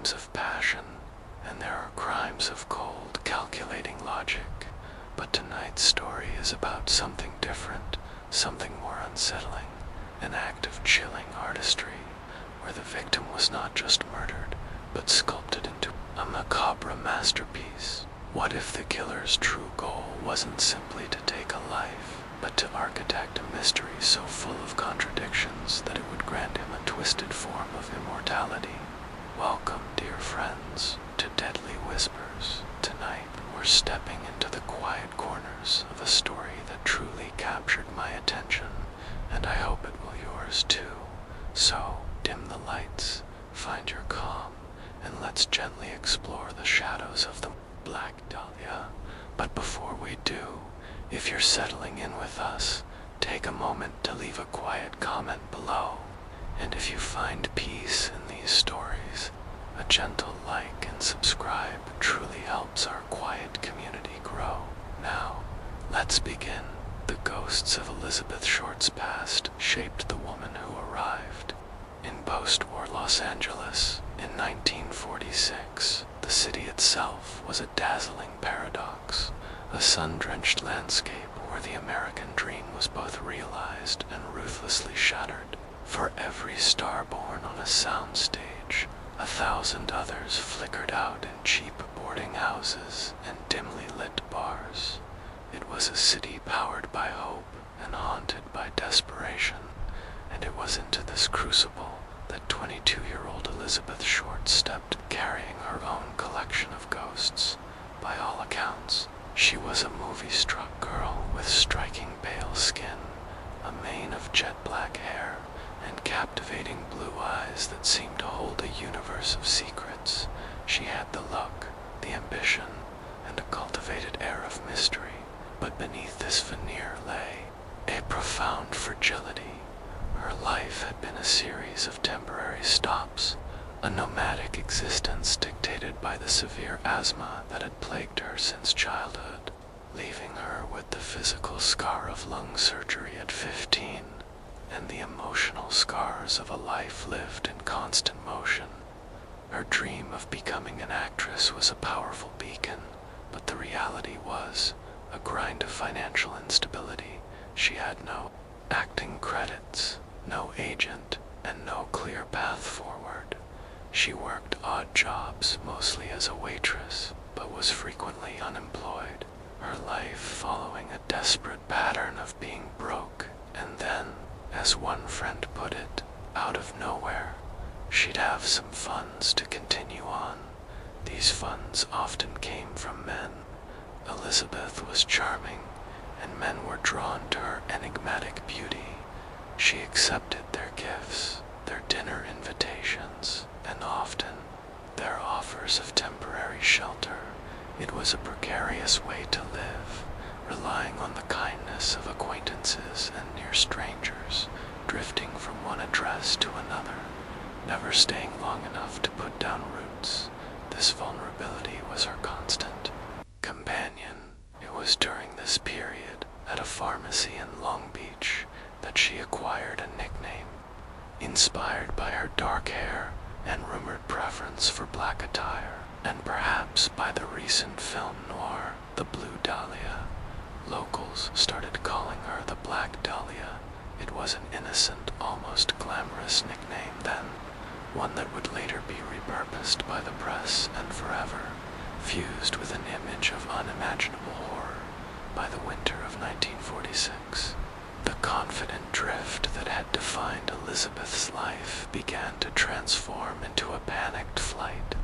crimes of passion, and there are crimes of cold, calculating logic. But tonight's story is about something different, something more unsettling, an act of chilling artistry, where the victim was not just murdered, but sculpted into a macabre masterpiece. What if the killer's true goal wasn't simply to take a life, but to architect a mystery so full of contradictions that it would grant him a twisted form of immortality? Welcome, dear friends, to Deadly Whispers. Tonight, we're stepping into the quiet corners of a story that truly captured my attention, and I hope it will yours too. So, dim the lights, find your calm, and let's gently explore the shadows of the Black Dahlia. But before we do, if you're settling in with us, take a moment to leave a quiet comment below. And if you find peace in these stories, a gentle like and subscribe truly helps our quiet community grow. Now, let's begin. The ghosts of Elizabeth Short's past shaped the woman who arrived. In post-war Los Angeles, in 1946, the city itself was a dazzling paradox, a sun-drenched landscape where the American dream was both realized and ruthlessly shattered. For every star born on a soundstage, 1,000 others flickered out in cheap boarding houses and dimly lit bars. It was a city powered by hope and haunted by desperation, and it was into this crucible that 22-year-old Elizabeth Short stepped, carrying her own collection of ghosts. By all accounts, she was a movie-struck girl with striking pale skin, a mane of jet-black hair, and captivating blue eyes that seemed to hold a universe of secrets. She had the look, the ambition, and a cultivated air of mystery, but beneath this veneer lay a profound fragility. Her life had been a series of temporary stops, a nomadic existence dictated by the severe asthma that had plagued her since childhood, leaving her with the physical scar of lung surgery at 15, and the emotional scars of a life lived in constant motion. Her dream of becoming an actress was a powerful beacon, but the reality was a grind of financial instability. She had no acting credits, no agent, and no clear path forward. She worked odd jobs, mostly as a waitress, but was frequently unemployed, her life following a desperate pattern of being broke, and then, as one friend put it, out of nowhere, she'd have some funds to continue on. These funds often came from men. Elizabeth was charming, and men were drawn to her enigmatic beauty. She accepted their gifts, their dinner invitations, and often their offers of temporary shelter. It was a precarious way to live, relying on the kindness of acquaintances and near strangers, drifting from one address to another, never staying long enough to put down roots. This vulnerability was her constant companion. It was during this period, at a pharmacy in Long Beach, that she acquired a nickname, inspired by her dark hair and rumored preference for black attire, and perhaps by the recent film noir, The Blue Dahlia. Locals started calling her the Black Dahlia. It was an innocent, almost glamorous nickname then, one that would later be repurposed by the press and forever, fused with an image of unimaginable horror. By the winter of 1946, the confident drift that had defined Elizabeth's life began to transform into a panicked flight.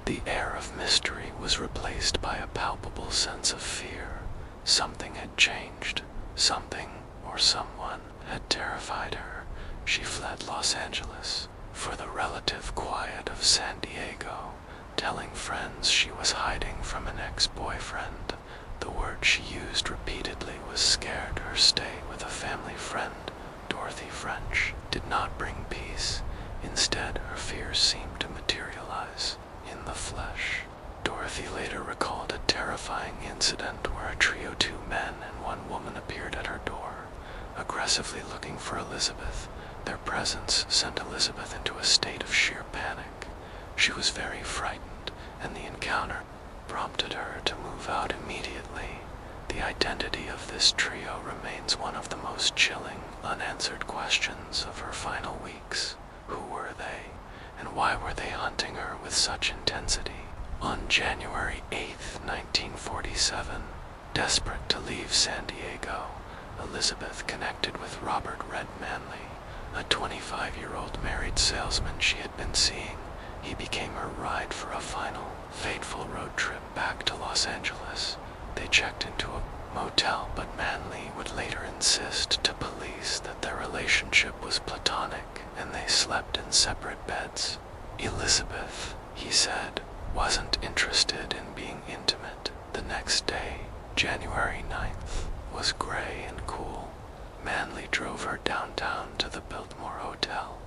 The air of mystery was replaced by a palpable sense of fear. Something had changed. Something, or someone, had terrified her. She fled Los Angeles for the relative quiet of San Diego, telling friends she was hiding from an ex-boyfriend. The word she used repeatedly was scared. Her stay with a family friend, Dorothy French, did not bring peace. Instead, her fears seemed to materialize in the flesh. Dorothy later recalled a terrifying incident where a trio, 2 men and 1 woman, appeared at her door, aggressively looking for Elizabeth. Their presence sent Elizabeth into a state of sheer panic. She was very frightened, and the encounter prompted her to move out immediately. The identity of this trio remains one of the most chilling, unanswered questions of her final weeks. Who were they, and why were they hunting her with such intensity? On January 8th, 1947, desperate to leave San Diego, Elizabeth connected with Robert Red Manley, a 25-year-old married salesman she had been seeing. He became her ride for a final, fateful road trip back to Los Angeles. They checked into a motel, but Manley would later insist to police that their relationship was platonic and they slept in separate beds. Elizabeth, he said, wasn't interested in being intimate. The next day, January 9th, was gray and cool. Manley drove her downtown to the Biltmore Hotel.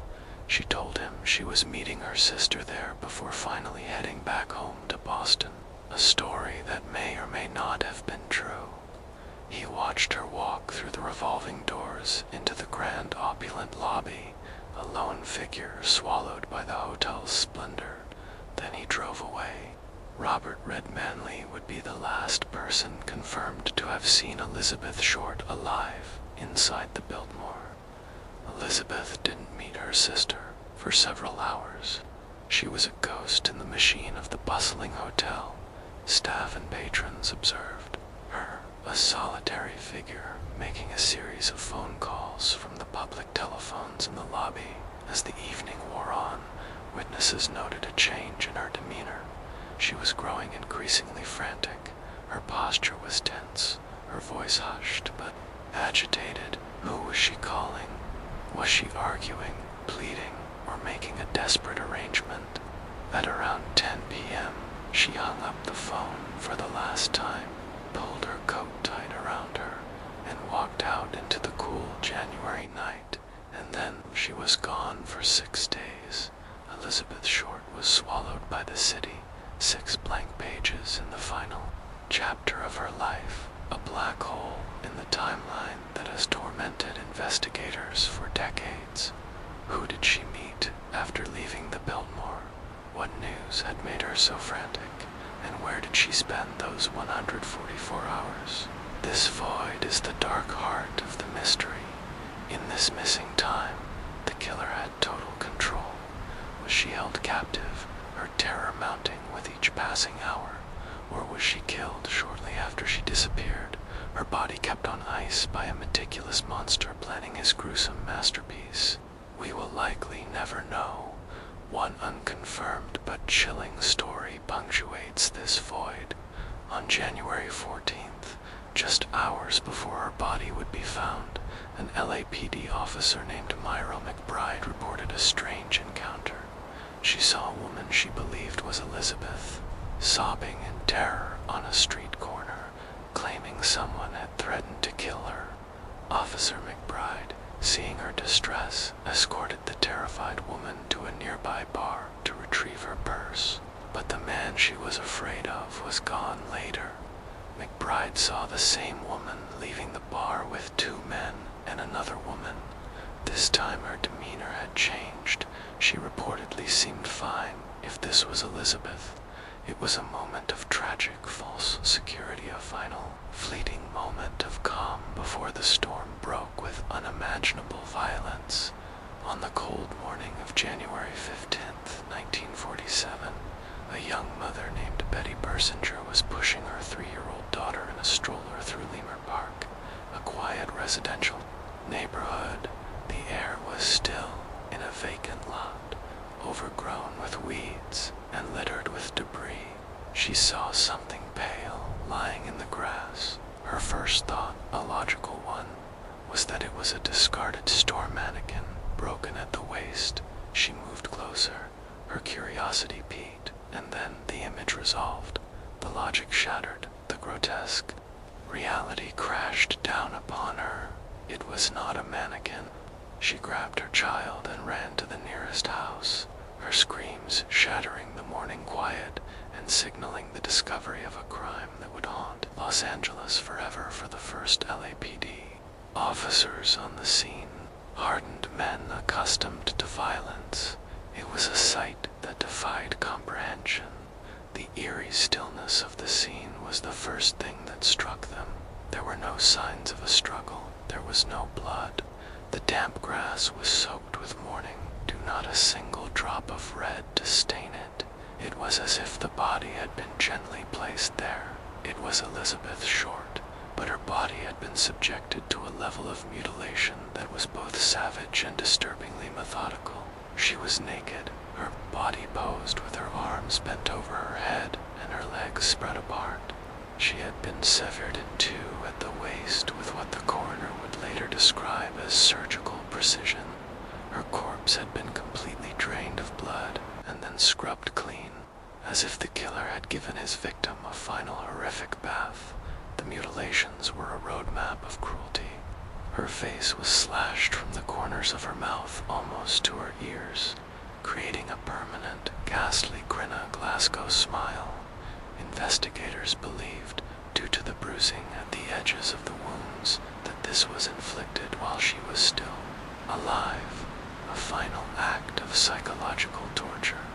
She told him she was meeting her sister there before finally heading back home to Boston, a story that may or may not have been true. He watched her walk through the revolving doors into the grand opulent lobby, a lone figure swallowed by the hotel's splendor. Then he drove away. Robert Red Manley would be the last person confirmed to have seen Elizabeth Short alive inside the Biltmore. Elizabeth didn't meet her sister for several hours. She was a ghost in the machine of the bustling hotel. Staff and patrons observed her, a solitary figure, making a series of phone calls from the public telephones in the lobby. As the evening wore on, witnesses noted a change in her demeanor. She was growing increasingly frantic. Her posture was tense, her voice hushed but agitated. Who was she calling? Was she arguing, pleading, or making a desperate arrangement? At around 10 p.m., she hung up the phone for the last time, pulled her coat tight around her, and walked out into the cool January night. And then she was gone for 6 days. Elizabeth Short was swallowed by the city. 6 blank pages in the final chapter of her life, a black hole in the timeline that has tormented investigators for decades. Who did she meet after leaving the Biltmore? What news had made her so frantic? And where did she spend those 144 hours? This void is the dark heart of the mystery. In this missing time, the killer had total control. Was she held captive, her terror mounting with each passing hour? Or was she killed shortly after she disappeared, her body kept on ice by a meticulous monster planning his gruesome masterpiece? We will likely never know. One unconfirmed but chilling story punctuates this void. On January 14th, just hours before her body would be found, an LAPD officer named Myra McBride reported a strange encounter. She saw a woman she believed was Elizabeth, sobbing in terror on a street corner, claiming someone had threatened to kill her. Officer McBride, seeing her distress, escorted the terrified woman to a nearby bar to retrieve her purse. But the man she was afraid of was gone later. McBride saw the same woman leaving the bar with 2 men and another woman. This time her demeanor had changed. She reportedly seemed fine. If this was Elizabeth, it was a moment of tragic false security, a final, fleeting moment of calm before the storm broke with unimaginable violence. On the cold morning of January 15th, 1947, a young mother named Betty Bersinger was pushing her 3-year-old daughter in a stroller through Lemur Park, a quiet residential neighborhood. The air was still in a vacant lot, overgrown with weeds and littered with debris. She saw something pale lying in the grass. Her first thought, a logical one, was that it was a discarded store mannequin, broken at the waist. She moved closer, her curiosity piqued, and then the image resolved. The logic shattered, the grotesque reality crashed down upon her. It was not a mannequin. She grabbed her child and ran to the nearest house, her screams shattering the morning quiet and signaling the discovery of a crime that would haunt Los Angeles forever for the first LAPD. Officers on the scene, hardened men accustomed to violence. It was a sight that defied comprehension. The eerie stillness of the scene was the first thing that struck them. There were no signs of a struggle. There was no blood. The damp grass was soaked with mourning. Not a single drop of red to stain it. It was as if the body had been gently placed there. It was Elizabeth Short, but her body had been subjected to a level of mutilation that was both savage and disturbingly methodical. She was naked, her body posed with her arms bent over her head and her legs spread apart. She had been severed in two at the waist with what the coroner would later describe as surgical precision. Her corpse had been completely drained of blood and then scrubbed clean, as if the killer had given his victim a final horrific bath. The mutilations were a roadmap of cruelty. Her face was slashed from the corners of her mouth almost to her ears, creating a permanent, ghastly Grinna Glasgow smile. Investigators believed, due to the bruising at the edges of the wounds, that this was inflicted while she was still alive. A final act of psychological torture.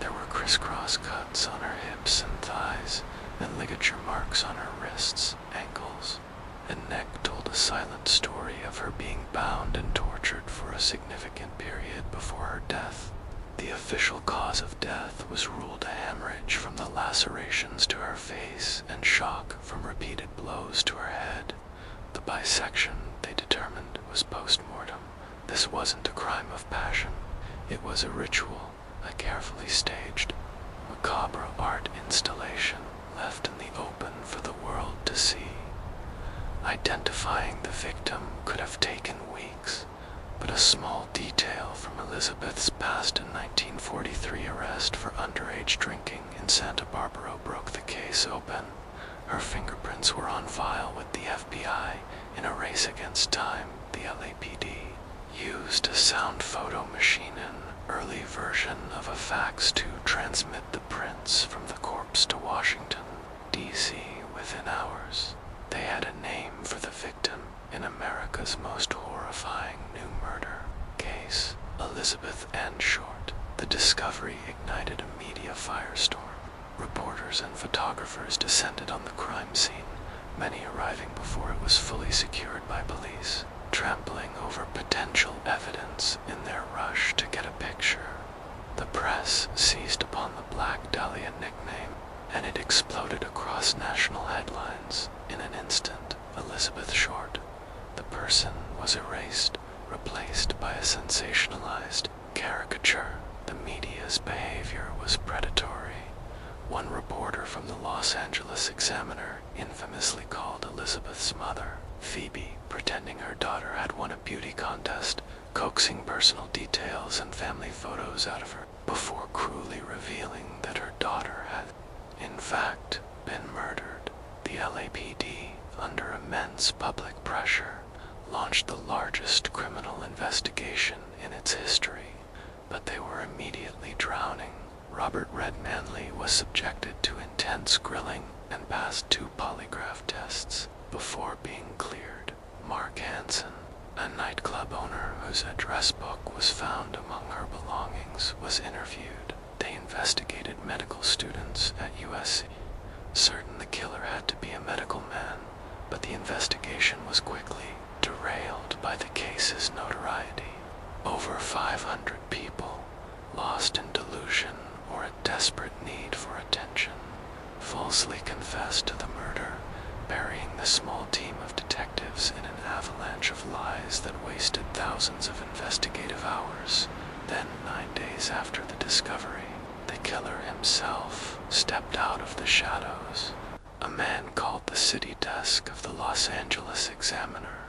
There were crisscross cuts on her hips and thighs, and ligature marks on her wrists, ankles, and neck told a silent story of her being bound and tortured for a significant period before her death. The official cause of death was ruled a hemorrhage from the lacerations to her face and shock from repeated blows to her head. The bisection, they determined, was post-mortem. This wasn't a crime of passion. It was a ritual, a carefully staged, macabre art installation left in the open for the world to see. Identifying the victim could have taken weeks, but a small detail from Elizabeth's past in 1943 arrest for underage drinking in Santa Barbara broke the case open. Her fingerprints were on file with the FBI in a race against time. The LAPD used a sound photo machine, an early version of a fax, to transmit the prints from the corpse to Washington, D.C. within hours. They had a name for the victim in America's most horrifying new murder case, Elizabeth Ann Short. The discovery ignited a media firestorm. Reporters and photographers descended on the crime scene, many arriving before it was fully secured by police, trampling over potential evidence in their rush to get a picture. The press seized upon the Black Dahlia nickname, and it exploded across national headlines. In an instant, Elizabeth Short, the person, was erased, replaced by a sensationalized caricature. The media's behavior was predatory. One reporter from the Los Angeles Examiner infamously called Elizabeth's mother, Phoebe, pretending her daughter had won a beauty contest, coaxing personal details and family photos out of her, before cruelly revealing that her daughter had, in fact, been murdered. The LAPD, under immense public pressure, launched the largest criminal investigation in its history, but they were immediately drowning. Robert Red Manley was subjected to intense grilling and passed 2 polygraph tests before being cleared. Mark Hansen, a nightclub owner whose address book was found among her belongings, was interviewed. They investigated medical students at USC, certain the killer had to be a medical man, but the investigation was quickly derailed by the case's notoriety. Over 500 people, lost in delusion or a desperate need for attention, falsely confessed to the murder, burying the small team of detectives in an avalanche of lies that wasted thousands of investigative hours. Then, 9 days after the discovery, the killer himself stepped out of the shadows. A man called the city desk of the Los Angeles Examiner.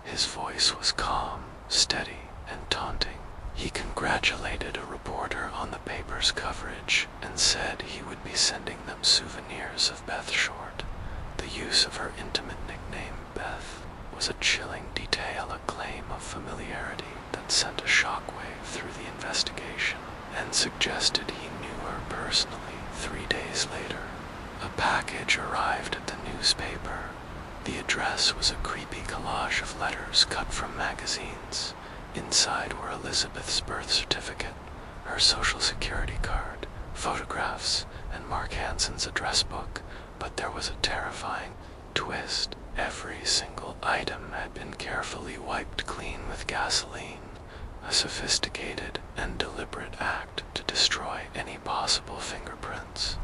His voice was calm, steady, and taunting. He congratulated a reporter on the paper's coverage and said he would be sending them souvenirs of Beth Short. The use of her intimate nickname, Beth, was a chilling detail, a claim of familiarity that sent a shockwave through the investigation and suggested he knew her personally. 3 days later, a package arrived at the newspaper. The address was a creepy collage of letters cut from magazines. Inside were Elizabeth's birth certificate, her social security card, photographs, and Mark Hansen's address book, but there was a terrifying twist. Every single item had been carefully wiped clean with gasoline, a sophisticated and deliberate act to destroy any possible fingerprints.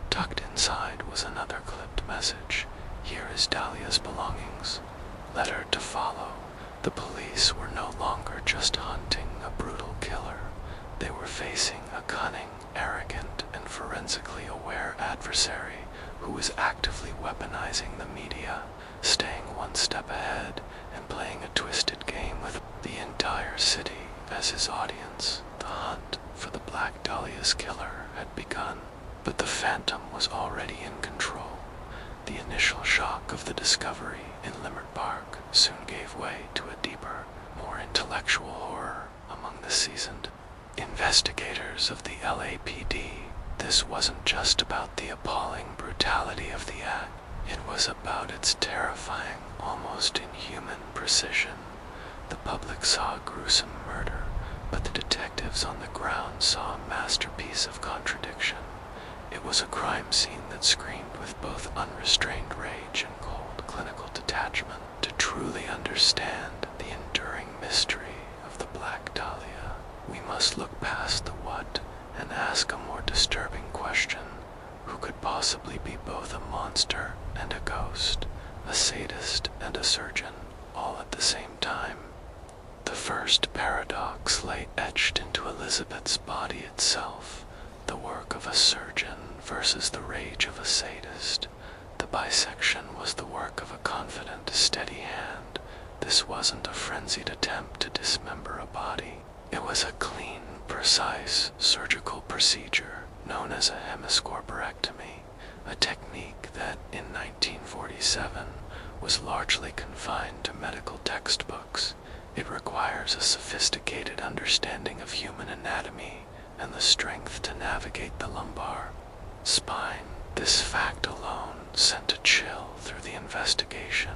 Tucked inside was another clipped message. "Here is Dahlia's belongings. Letter to follow." The police were no longer just hunting a brutal killer. They were facing a cunning, arrogant, and forensically aware adversary who was actively weaponizing the media, staying one step ahead and playing a twisted game with the entire city as his audience. The hunt for the Black Dahlia's killer had begun, but the Phantom was already in control. The initial shock of the discovery in Limmert Park soon gave way to a deeper, more intellectual horror among the seasoned investigators of the LAPD. This wasn't just about the appalling brutality of the act. It was about its terrifying, almost inhuman precision. The public saw a gruesome murder, but the detectives on the ground saw a masterpiece of contradiction. It was a crime scene that screamed with both unrestrained rage and cold clinical detachment. To truly understand the enduring mystery of the Black Dahlia, we must look past the what and ask a more disturbing question. Who could possibly be both a monster and a ghost, a sadist and a surgeon, all at the same time? The first paradox lay etched into Elizabeth's body itself, the work of a surgeon versus the rage of a sadist. The bisection was the work of a confident, steady hand. This wasn't a frenzied attempt to dismember a body. It was a clean, precise surgical procedure known as a hemiscorporectomy, a technique that, in 1947, was largely confined to medical textbooks. It requires a sophisticated understanding of human anatomy and the strength to navigate the lumbar spine. This fact alone sent a chill through the investigation,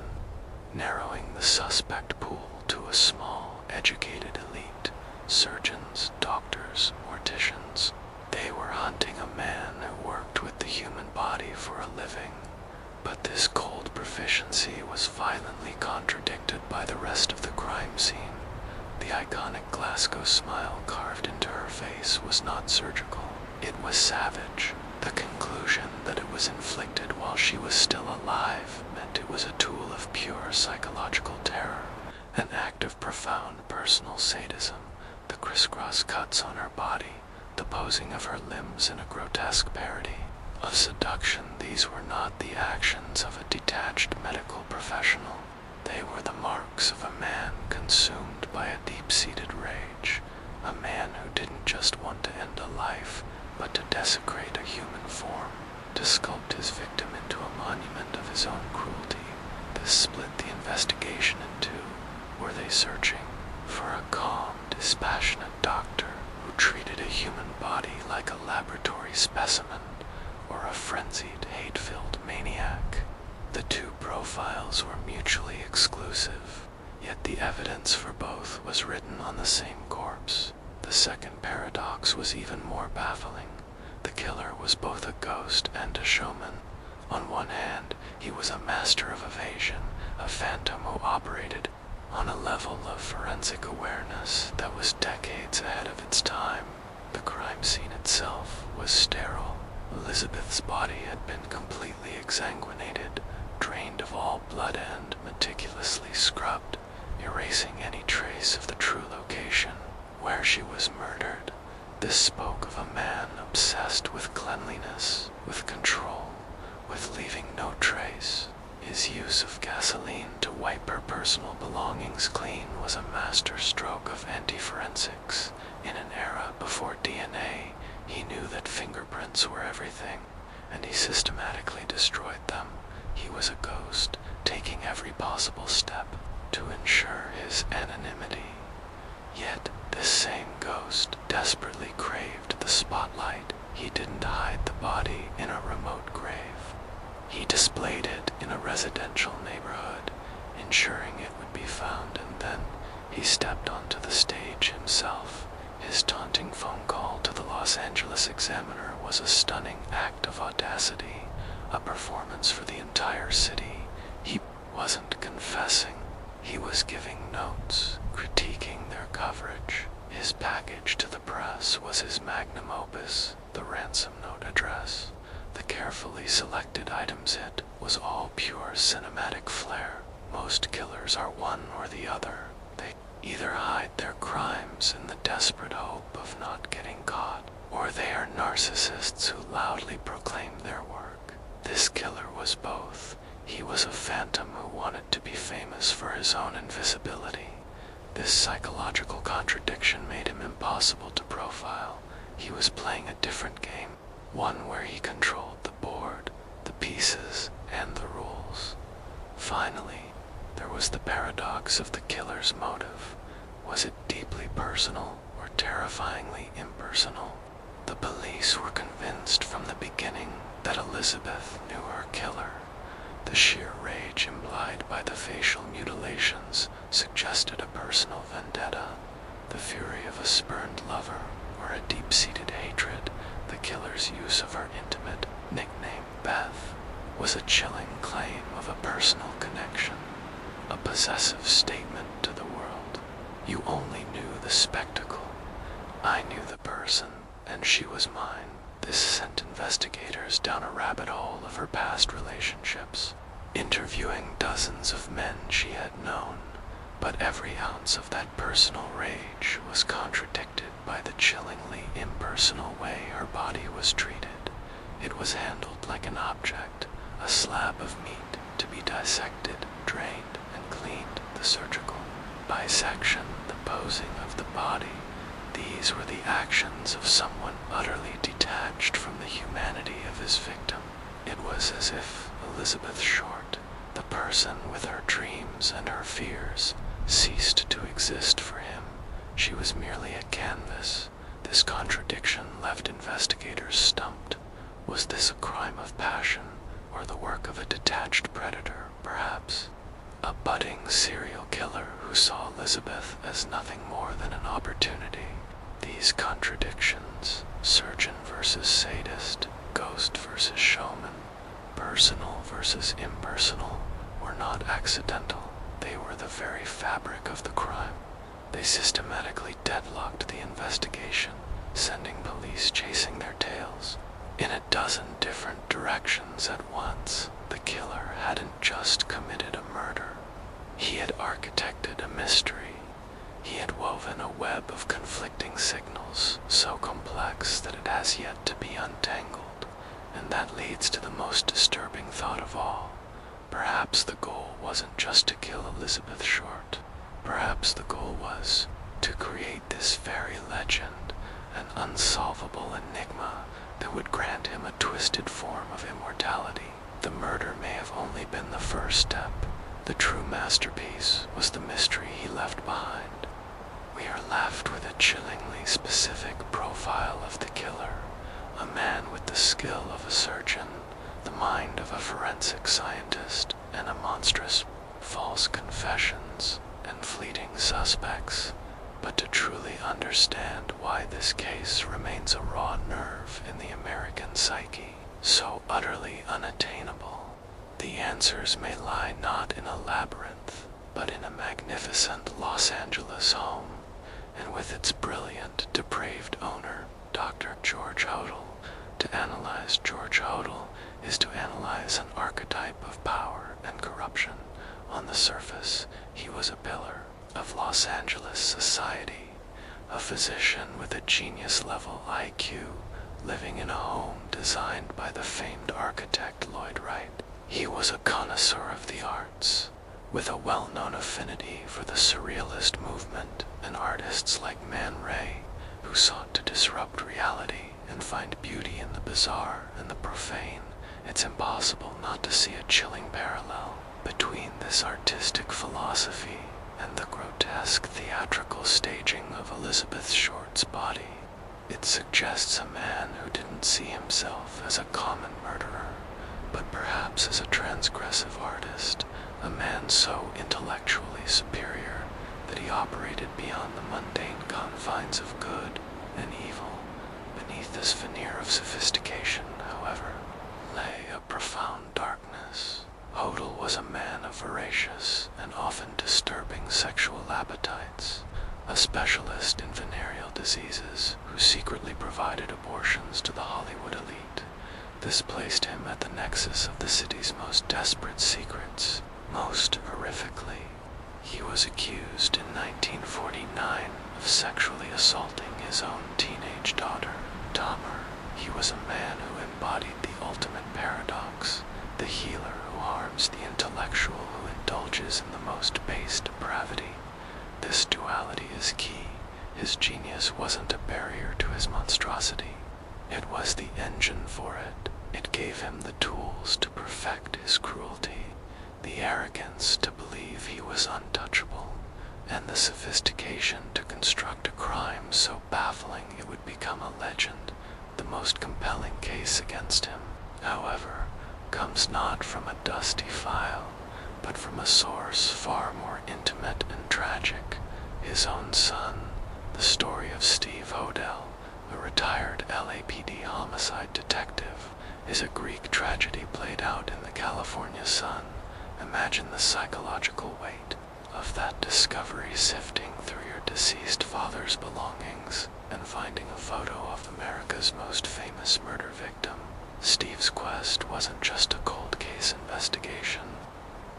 narrowing the suspect pool to a small, educated elite: surgeons, doctors, morticians. They were hunting a man who worked with the human body for a living. But this cold proficiency was violently contradicted by the rest of the crime scene. The iconic Glasgow smile carved into her face was not surgical. It was savage. The conclusion that it was inflicted while she was still alive meant it was a tool of pure psychological terror, an act of profound personal sadism. The crisscross cuts on her body, the posing of her limbs in a grotesque parody of seduction, these were not the actions of a detached medical professional. They were the marks of a man consumed by a deep-seated rage, a man who didn't just want to end a life, but to desecrate a human form, to sculpt his victim into a monument of his own cruelty. This split the investigation in two. Were they searching for a calm, dispassionate doctor who treated a human body like a laboratory specimen, or a frenzied, hate-filled maniac? The two profiles were mutually exclusive, yet the evidence for both was written on the same corpse. The second paradox was even more baffling. The killer was both a ghost and a showman. On one hand, he was a master of evasion, a phantom who operated on a level of forensic awareness that was decades ahead of its time. The crime scene itself was sterile. Elizabeth's body had been completely exsanguinated, drained of all blood and meticulously scrubbed, erasing any trace of the true location where she was murdered. This spoke of a man obsessed with cleanliness, with control, with leaving no trace. His use of gasoline to wipe her personal belongings clean was a master stroke of anti-forensics. In an era before DNA, he knew that fingerprints were everything, and he systematically destroyed them. He was a ghost, taking every possible step to ensure his anonymity. Yet, this same ghost desperately craved the spotlight. He didn't hide the body in a remote grave. He displayed it in a residential neighborhood, ensuring it would be found, and then he stepped onto the stage himself, His taunting phone call to the Los Angeles Examiner was a stunning act of audacity, a performance for the entire city. He wasn't confessing, he was giving notes, critiquing their coverage. His package to the press was his magnum opus, the ransom note address. The carefully selected items it was all pure cinematic flair. Most killers are one or the other. They either hide their crimes in the desperate hope of not getting caught, or they are narcissists who loudly proclaim their work. This killer was both. He was a phantom who wanted to be famous for his own invisibility. This psychological contradiction made him impossible to profile. He was playing a different game, one where he controlled the board, the pieces, and the rules. Finally, there was the paradox of the killer's motive. Was it deeply personal or terrifyingly impersonal? The police were convinced from the beginning that Elizabeth knew her killer. The sheer rage implied by the facial mutilations suggested a personal vendetta, the fury of a spurned lover, or a deep-seated hatred. The killer's use of her intimate nickname, Beth, was a chilling claim of a personal connection, a possessive statement to the world. You only knew the spectacle. I knew the person, and she was mine. This sent investigators down a rabbit hole of her past relationships, interviewing dozens of men she had known. But every ounce of that personal rage was contradicted by the chillingly impersonal way her body was treated. It was handled like an object, a slab of meat to be dissected, drained, and cleaned. The surgical bisection, the posing of the body, these were the actions of someone utterly detached from the humanity of his victim. It was as if Elizabeth Short, the person with her dreams and her fears, ceased to exist for him. She was merely a canvas. This contradiction left investigators stumped. Was this a crime of passion, or the work of a detached predator, perhaps? A budding serial killer who saw Elizabeth as nothing more than an opportunity. These contradictions, surgeon versus sadist, ghost versus showman, personal versus impersonal, were not accidental. They were the very fabric of the crime. They systematically deadlocked the investigation, sending police chasing their tails in a dozen different directions at once. The killer hadn't just committed a murder. He had architected a mystery. He had woven a web of conflicting signals, so complex that it has yet to be untangled. And that leads to the most disturbing thought of all. Perhaps the goal wasn't just to kill Elizabeth Short. Perhaps the goal was to create this fairy legend, an unsolvable enigma that would grant him a twisted form of immortality. The murder may have only been the first step. The true masterpiece was the mystery he left behind. We are left with a chillingly specific profile of the killer, a man with the skill of a surgeon, the mind of a forensic scientist, and a monstrous false confessions and fleeting suspects. But to truly understand why this case remains a raw nerve in the American psyche, so utterly unattainable, the answers may lie not in a labyrinth, but in a magnificent Los Angeles home, and with its brilliant, depraved owner, Dr. George Hodel. To analyze George Hodel is to analyze an archetype of power and corruption. On the surface, he was a pillar of Los Angeles society, a physician with a genius-level IQ, living in a home designed by the famed architect Lloyd Wright. He was a connoisseur of the arts, with a well-known affinity for the surrealist movement and artists like Man Ray, who sought to disrupt reality and find beauty in the bizarre and the profane. It's impossible not to see a chilling parallel between this artistic philosophy and the grotesque theatrical staging of Elizabeth Short's body. It suggests a man who didn't see himself as a common murderer, but perhaps as a transgressive artist, a man so intellectually superior that he operated beyond the mundane confines of good and evil. Beneath this veneer of sophistication, however, lay a profound darkness. Hodel was a man of voracious and often disturbing sexual appetites, a specialist in venereal diseases who secretly provided abortions to the Hollywood elite. This placed him at the nexus of the city's most desperate secrets. Most horrifically, he was accused in 1949 of sexually assaulting his own teenage daughter, Dahmer. He was a man who embodied the ultimate paradox, the healer who harms the intellectual who indulges in the most base depravity. This duality is key. His genius wasn't a barrier to his monstrosity. It was the engine for it. It gave him the tools to perfect his cruelty, the arrogance to believe he was untouchable, and the sophistication to construct a crime so baffling it would become a legend. The most compelling case against him, however, comes not from a dusty file, but from a source far more intimate and tragic, his own son. The story of Steve Hodel, a retired LAPD homicide detective, is a Greek tragedy played out in the California sun. Imagine the psychological weight of that discovery, sifting through your deceased father's belongings and finding a photo of America's most famous murder victim. Steve's quest wasn't just a cold case investigation.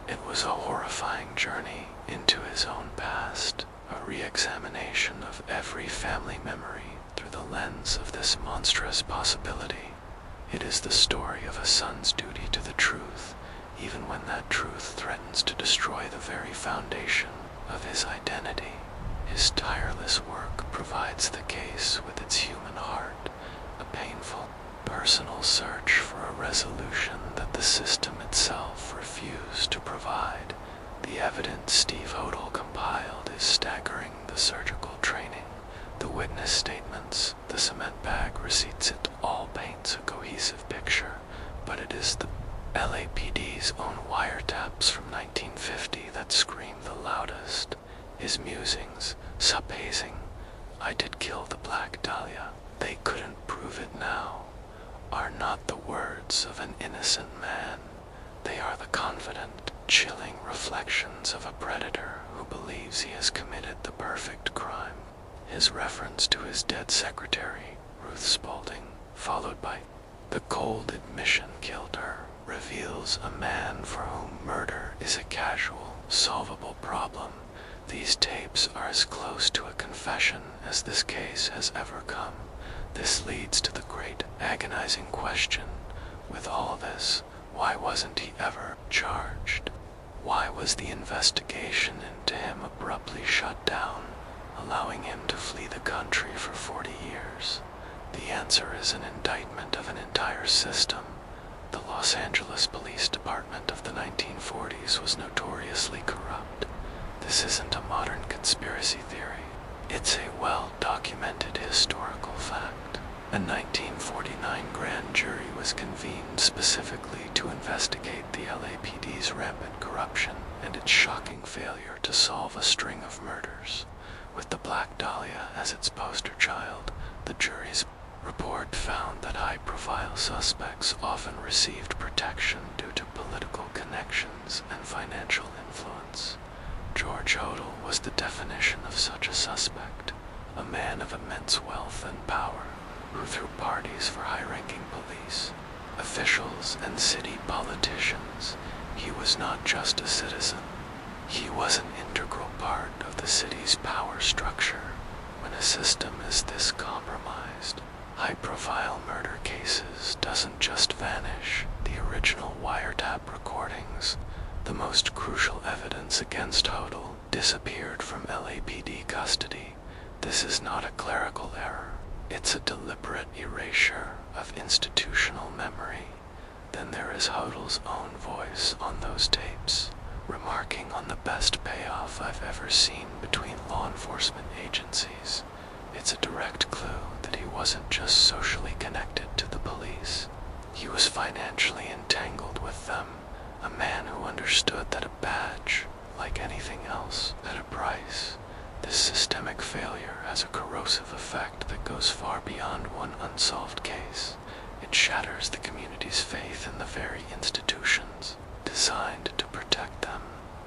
It was a horrifying journey into his own past, a re-examination of every family memory through the lens of this monstrous possibility. It is the story of a son's duty to the truth, even when that truth threatens to destroy the very foundation of his identity. His tireless work provides the case with its human heart, a painful, personal search for a resolution that the system itself refused to provide. The evidence Steve Hodel compiled is staggering. The surgical training, the witness statements, the cement bag receipts, it all paints a cohesive picture, but it is the LAPD's own wiretaps from 1950 that scream the loudest. His musings, subhazing, "I did kill the Black Dahlia, they couldn't prove it now," are not the words of an innocent man. They are the confident, chilling reflections of a predator who believes he has committed the perfect crime. His reference to his dead secretary, Ruth Spaulding, followed by "the cold admission killed her," reveals a man for whom murder is a casual, solvable problem. These tapes are as close to a confession as this case has ever come. This leads to the great, agonizing question. With all this, why wasn't he ever charged? Why was the investigation into him abruptly shut down, allowing him to flee the country for 40 years? The answer is an indictment of an entire system. The Los Angeles Police Department of the 1940s was notoriously corrupt. This isn't a modern conspiracy theory. It's a well-documented historical fact. A 1949 grand jury was convened specifically to investigate the LAPD's rampant corruption and its shocking failure to solve a string of murders. With the Black Dahlia as its poster child, the jury's report found that high-profile suspects often received protection due to political connections and financial influence. George Hodel was the definition of such a suspect, a man of immense wealth and power, who threw parties for high-ranking police, officials, and city politicians. He was not just a citizen. He was an integral part of the city's power structure. When a system is this compromised, high-profile murder cases doesn't just vanish. The original wiretap recordings, the most crucial evidence against Hodel, disappeared from LAPD custody. This is not a clerical error. It's a deliberate erasure of institutional memory. Then there is Hodel's own voice on those tapes, remarking on the best payoff I've ever seen between law enforcement agencies. It's a direct clue that he wasn't just socially connected to the police. He was financially entangled with them, a man who understood that a badge, like like anything else, at a price. This systemic failure has a corrosive effect that goes far beyond one unsolved case. It shatters the community's faith in the very institutions designed to protect them.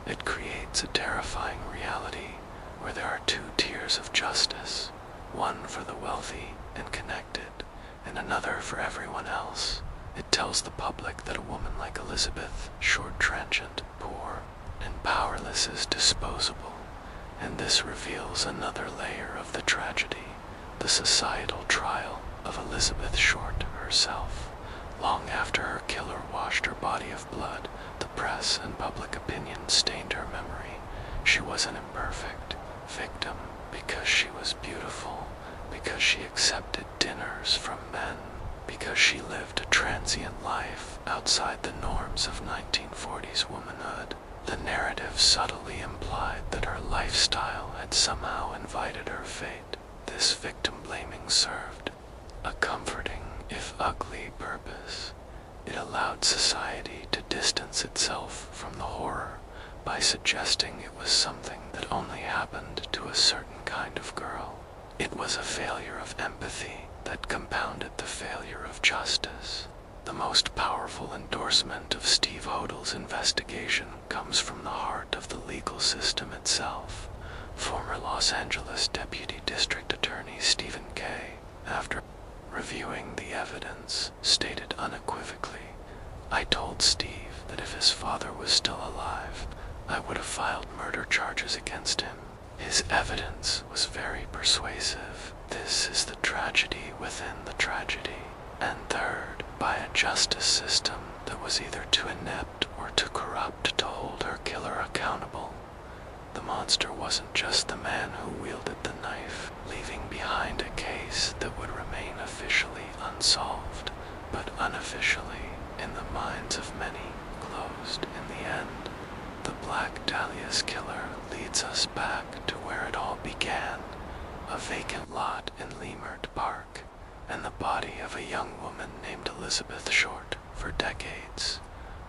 It creates a terrifying reality where there are two tiers of justice, one for the wealthy and connected, and another for everyone else. It tells the public that a woman like Elizabeth, short, transient, poor, and powerless, is disposable. And this reveals another layer of the tragedy, the societal trial of Elizabeth Short herself. Long after her killer washed her body of blood, the press and public opinion stained her memory. She was an imperfect victim because she was beautiful, because she accepted dinners from men, because she lived a transient life outside the norms of 1940s womanhood. The narrative subtly implied that her lifestyle had somehow invited her fate. This victim-blaming served a comforting, if ugly, purpose. It allowed society to distance itself from the horror by suggesting it was something that only happened to a certain kind of girl. It was a failure of empathy that compounded the failure of justice. The most powerful endorsement of Steve Hodel's investigation comes from the heart of the legal system itself. Former Los Angeles Deputy District Attorney Stephen Kay, after reviewing the evidence, stated unequivocally, "I told Steve that if his father was still alive, I would have filed murder charges against him. His evidence was very persuasive. This is the tragedy within the tragedy." And third, by a justice system that was either too inept or too corrupt to hold her killer accountable. The monster wasn't just the man who wielded the knife, leaving behind a case that would remain officially unsolved, but unofficially, in the minds of many, closed in the end. The Black Dahlia's killer leads us back to where it all began, a vacant lot in Leimert Park, and the body of a young woman named Elizabeth Short. For decades,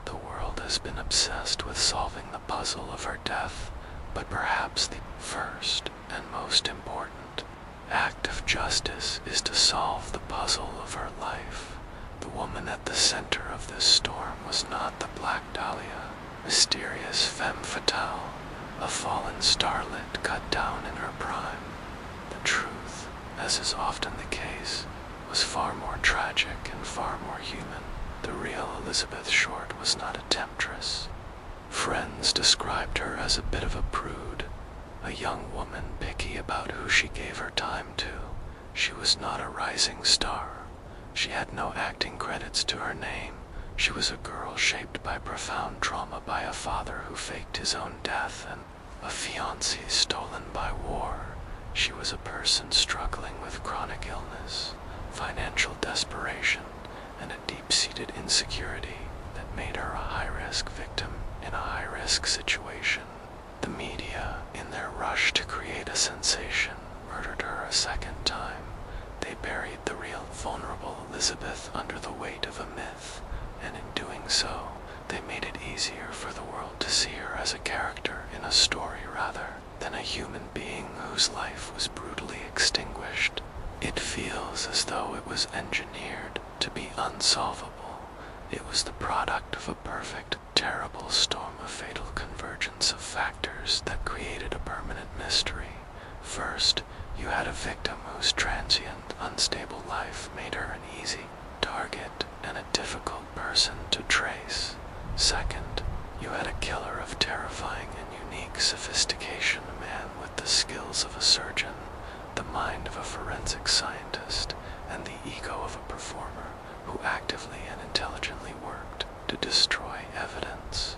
the world has been obsessed with solving the puzzle of her death, but perhaps the first and most important act of justice is to solve the puzzle of her life. The woman at the center of this storm was not the Black Dahlia, mysterious femme fatale, a fallen starlet cut down in her prime. The truth, as is often the case, was far more tragic and far more human. The real Elizabeth Short was not a temptress. Friends described her as a bit of a prude, a young woman picky about who she gave her time to. She was not a rising star. She had no acting credits to her name. She was a girl shaped by profound trauma, by a father who faked his own death and a fiancé stolen by war. She was a person struggling with chronic illness, financial desperation, and a deep-seated insecurity that made her a high-risk victim in a high-risk situation. The media, in their rush to create a sensation, murdered her a second time. They buried the real, vulnerable Elizabeth under the weight of a myth, and in doing so, they made it easier for the world to see her as a character in a story rather than a human being whose life was brutally extinguished. It feels as though it was engineered to be unsolvable. It was the product of a perfect, terrible storm of fatal convergence of factors that created a permanent mystery. First, you had a victim whose transient, unstable life made her an easy target and a difficult person to trace. Second, you had a killer of terrifying and unique sophistication, a man with the skills of a surgeon, the mind of a forensic scientist, and the ego of a performer who actively and intelligently worked to destroy evidence.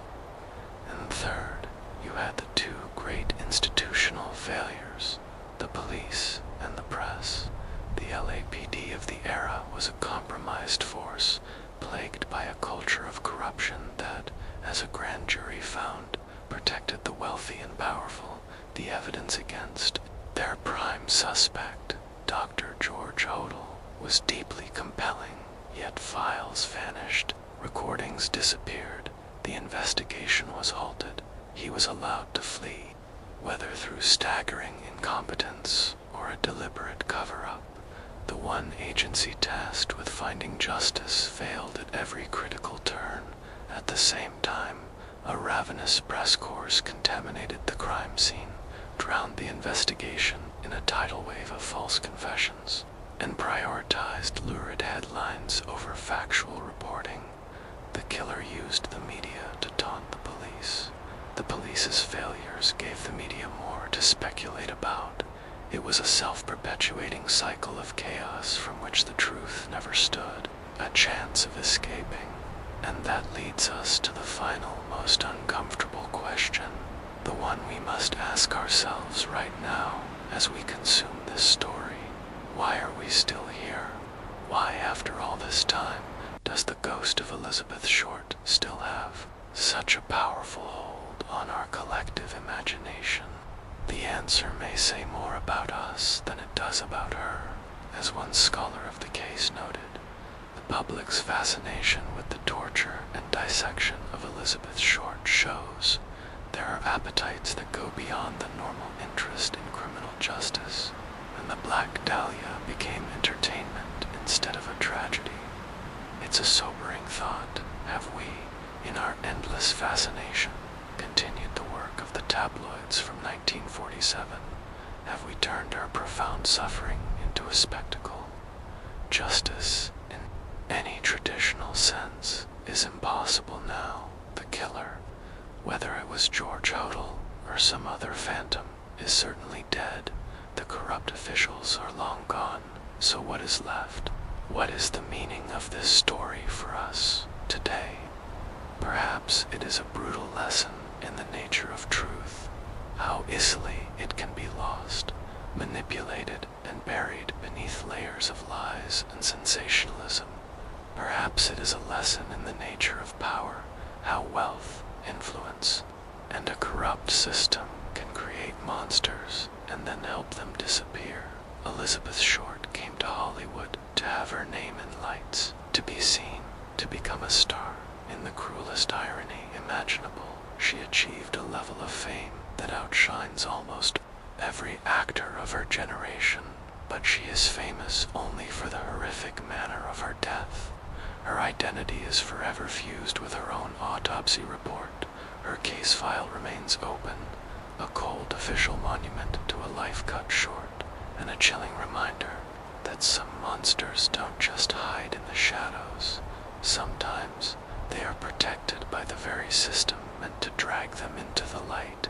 And third, you had the two great institutional failures, the police and the press. The LAPD of the era was a compromised force, plagued by a culture of corruption that, as a grand jury found, protected the wealthy and powerful. The evidence against their prime suspect, Dr. George Hodel, was deeply compelling, yet files vanished, recordings disappeared, the investigation was halted, he was allowed to flee. Whether through staggering incompetence or a deliberate cover-up, the one agency tasked with finding justice failed at every critical turn. At the same time, a ravenous press corps contaminated the crime scene, drowned the investigation in a tidal wave of false confessions, and prioritized lurid headlines over factual reporting. The killer used the media to taunt the police. The police's failures gave the media more to speculate about. It was a self-perpetuating cycle of chaos from which the truth never stood a chance of escaping. And that leads us to the final, most uncomfortable question, the one we must ask ourselves right now as we consume this story. Why are we still here? Why, after all this time, does the ghost of Elizabeth Short still have such a powerful hold on our collective imagination? The answer may say more about us than it does about her. As one scholar of the case noted, the public's fascination with the torture and dissection of Elizabeth Short shows there are appetites that go beyond the normal interest in criminal justice, and the Black Dahlia became entertainment instead of a tragedy. It's a sobering thought. Have we, in our endless fascination, continued the work of the tabloids from 1947? Have we turned our profound suffering into a spectacle? Justice, in any traditional sense, is impossible now. The killer, whether it was George Hodel or some other phantom, is certainly dead. The corrupt officials are long gone. So what is left? What is the meaning of this story for us today? Perhaps it is a brutal lesson in the nature of truth, how easily it can be lost, manipulated and buried beneath layers of lies and sensationalism. Perhaps it is a lesson in the nature of power, how wealth, influence, and a corrupt system can create monsters and then help them disappear. Elizabeth Short came to Hollywood to have her name in lights, to be seen, to become a star. In the cruelest irony imaginable, she achieved a level of fame that outshines almost every actor of her generation. But she is famous only for the horrific manner of her death. Her identity is forever fused with her own autopsy report. Her case file remains open, a cold official monument to a life cut short, and a chilling reminder that some monsters don't just hide in the shadows. Sometimes they are protected by the very system meant to drag them into the light.